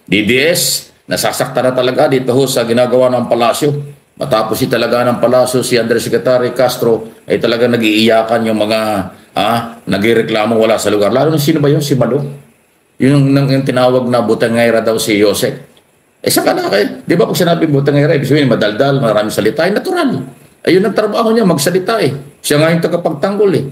DDS, nasasaktan na talaga dito ho sa ginagawa ng palasyo. Matapos talaga ng palasyo, si Undersecretary Castro ay talaga nag-iiyakan yung mga nagreklamo wala sa lugar. Lalo na sino ba yun? Si Malo. Yung tinawag na butangera daw si Yosek. Saka na kayo. Di ba pag sinabi butangera, ibig sabihin madaldal, maraming salita, ay natural. Ayun ang trabaho niya, magsalita eh. Siya nga yung tagapagtanggol eh.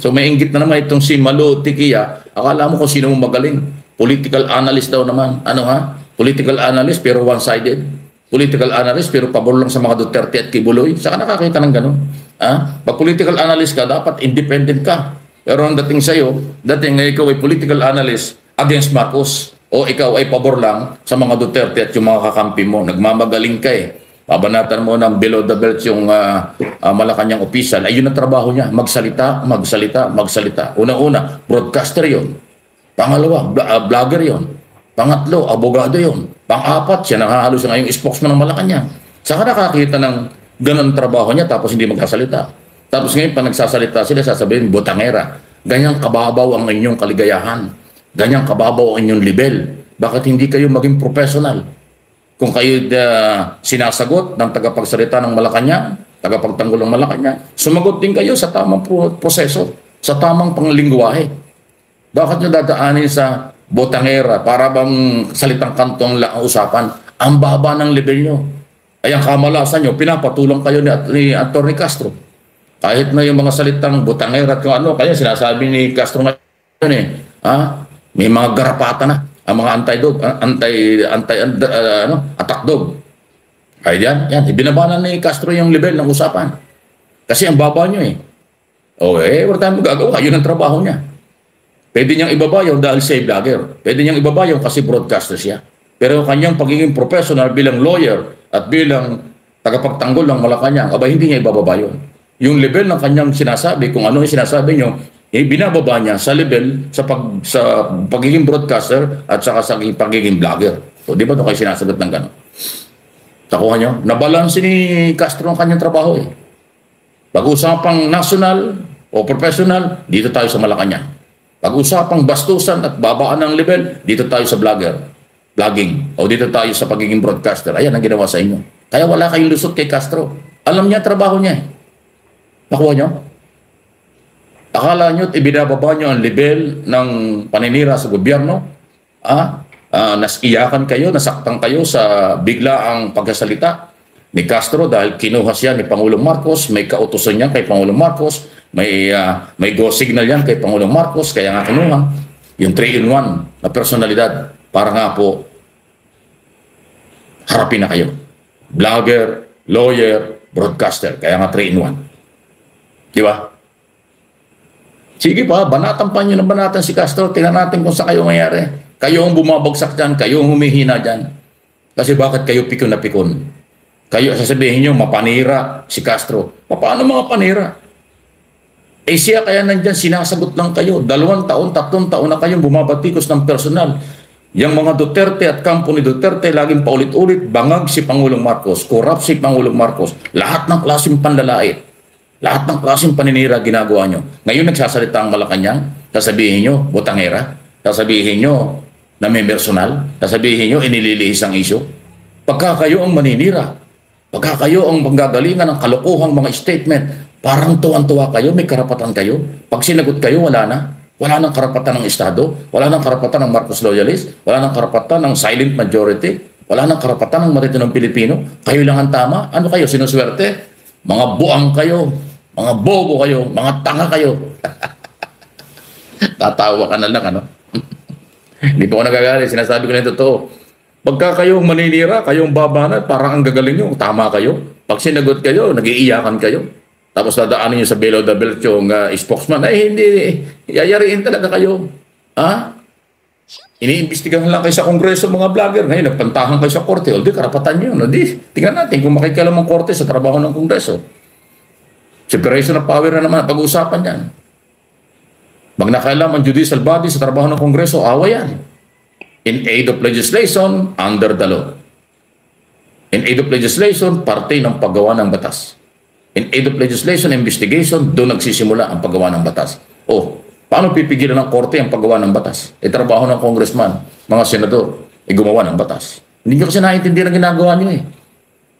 So may inggit na naman itong si Malo Tikia. Akala mo kung sino mo magaling. Political analyst daw naman. Ano ha? Political analyst pero one-sided. Political analyst pero pabor lang sa mga Duterte at Kibuloy. Saka nakakita ng gano'n. Pag political analyst ka, dapat independent ka. Pero ang dating sa'yo, dating ikaw ay political analyst against Marcos o ikaw ay pabor lang sa mga Duterte at yung mga kakampi mo. Nagmamagaling ka eh. Pabanatan mo ng below the belt yung Malacanang official. Ayun ang trabaho niya. Magsalita, magsalita, magsalita. Una-una, broadcaster yon. Pangalawa, vlogger yon. Pangatlo, abogado yon. Pang-apat, siya nakahalos ngayong spokesman ng Malacanang. Saka nakakita ng ganun trabaho niya tapos hindi magsasalita. Tapos ngayon, pag nagsasalita sila, sasabihin, butangera. Ganyang kababaw ang inyong kaligayahan. Ganyang kababaw ang inyong level. Bakit hindi kayo maging professional? Kung kayo sinasagot ng tagapagsalita ng Malacanang, tagapagtanggol ng Malacanang, sumagot din kayo sa tamang proseso, sa tamang panglingwahe. Bakit nyo dadaanin sa botangera para bang salitang kantong usapan? Ang baba ng level nyo. Ay ang kamalasan nyo, pinapatulang kayo ni Atty. Castro. Kahit na yung mga salitang botangera at kung ano, kaya sinasabi ni Castro ngayon eh, may mga garapata na ang mga attack dog. Ay yan, ibinabanan ni Castro yung level ng usapan. Kasi ang baba nyo eh. Wala tayong magagawa, yun ang trabaho niya. Pwede niyang ibabayaw dahil siya vlogger. Pwede niyang ibabayaw kasi broadcaster siya. Pero kanyang pagiging professional bilang lawyer at bilang tagapagtanggol ng Malacanang, hindi niya ibababa yun. Yung level ng kanyang sinasabi, kung ano yung sinasabi niyo, binababa niya sa level sa pagiging broadcaster at saka sa pagiging vlogger. So, di ba ito kayo sinasagot ng gano'n? Takuha niyo? Nabalansin ni Castro ang kanyang trabaho eh. Pag-usapang national o professional, dito tayo sa Malacanang. Pag-usapang bastusan at babaan ng level, dito tayo sa vlogging. O dito tayo sa pagiging broadcaster. Ayan ang ginawa sa inyo. Kaya wala kayong lusot kay Castro. Alam niya trabaho niya. Nakuha niyo? Akala niyo at ibinababa niyo ang level ng paninira sa gobyerno? Nasiyakan kayo, nasaktan kayo sa biglaang pagkasalita ni Castro dahil kinuha siya ni Pangulong Marcos, may kautusan niya kay Pangulong Marcos, may go signal yan kay Pangulong Marcos, kaya nga kinuha yung 3-in-1 na personalidad para nga po harapin na kayo. Vlogger, lawyer, broadcaster, kaya nga 3-in-1. Di ba? Sige pa, banatan pa nyo ng banatan si Castro, tingnan natin kung sa kayo mayari. Kayo ang bumabagsak dyan, kayo ang humihina dyan. Kasi bakit kayo pikon na pikon? Kayo sasabihin nyo, mapanira si Castro. Paano mga panira? Siya kaya nandyan, sinasagot lang kayo. 2 taon, 3 taon na kayong bumabatikos ng personal. Yung mga Duterte at kampo ni Duterte, laging paulit-ulit, bangag si Pangulong Marcos, corrupt si Pangulong Marcos. Lahat ng klaseng panlalait, lahat ng klaseng paninira ginagawa nyo. Ngayon nagsasalita ang Malacanang, sasabihin nyo, botangera. Sasabihin nyo, na may personal. Sasabihin nyo, inililihis ang isyo. Pagka kayo ang maninira, pagka kayo ang manggagalingan ng kalokohang mga statement, parang tuwan-tuwa kayo, may karapatan kayo. Pag sinagot kayo, wala na. Wala nang karapatan ng Estado, wala nang karapatan ng Marcos loyalist, wala nang karapatan ng silent majority, wala nang karapatan ng maritinong Pilipino. Kayo lang ang tama. Ano kayo, sinuswerte? Mga buang kayo, mga bobo kayo, mga tanga kayo. Tatawa ka na lang, ano? Hindi po ako nagagalit, sinasabi ko na yung totoo. Pagka kayong maninira, kayong babanat, parang ang gagaling nyo, tama kayo. Pag sinagot kayo, nag-iiyakan kayo. Tapos dadaanin nyo sa below the belt yung spokesman, hindi, yayariin talaga kayo. Iniimbestigahan lang kayo sa Kongreso mga vlogger. Ngayon, nagpantahan kayo sa korte. O di, karapatan nyo. No? Di, tingnan natin kung makikialam ang korte sa trabaho ng Kongreso. Separation of power na naman pag-uusapan yan. Pag nakailam ang judicial body sa trabaho ng Kongreso, awa yan. In aid of legislation, under the law. In aid of legislation, parte ng paggawa ng batas. In aid of legislation, investigation, doon nagsisimula ang paggawa ng batas. Paano pipigilan ng korte ang paggawa ng batas? Trabaho ng congressman, mga senador. gumawa ng batas. Hindi nyo kasi naiintindihan ang ginagawa nyo eh.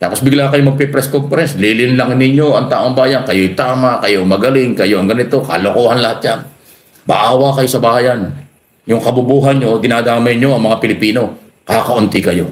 Tapos bigla kayo magpe-press conference, lilinlang ninyo ang taong bayan, kayo'y tama, kayo magaling, kayo ang ganito, kalokohan lahat yan. Baawa kayo sa bayan. Yung kabubuhan nyo, dinadamay nyo ang mga Pilipino, kakaunti kayo.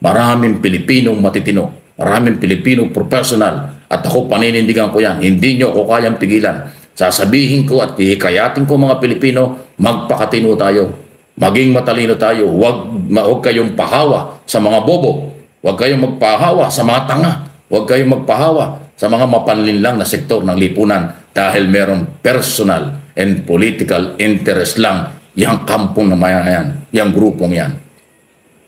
Maraming Pilipinong matitino, maraming Pilipinong professional, at ako paninindigan ko yan, hindi nyo ako kayang pigilan. Sasabihin ko at hikayatin ko mga Pilipino, magpakatino tayo, maging matalino tayo, huwag kayong pahawa sa mga bobo, huwag kayong magpahawa sa mga tanga, huwag kayong magpahawa sa mga mapanlinlang na sektor ng lipunan dahil meron personal and political interest lang yung kampong na mayan, yung grupong yan.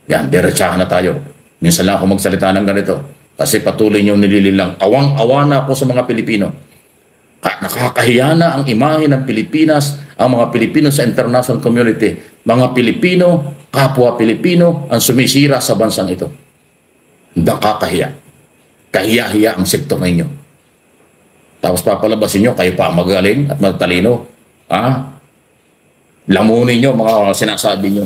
Yan, diretsahan na tayo. Minsan lang ako magsalita ng ganito kasi patuloy niyong nilililang. Awang-awa na ako sa mga Pilipino. Nakakahiya na ang imahe ng Pilipinas, ang mga Pilipino sa international community. Mga Pilipino, kapwa Pilipino, ang sumisira sa bansang ito. Nakakahiya. Kahiya-hiya ang sektor ninyo. Tapos papalabasin nyo, kayo pa magaling at magtalino. Lamunin nyo mga sinasabi nyo.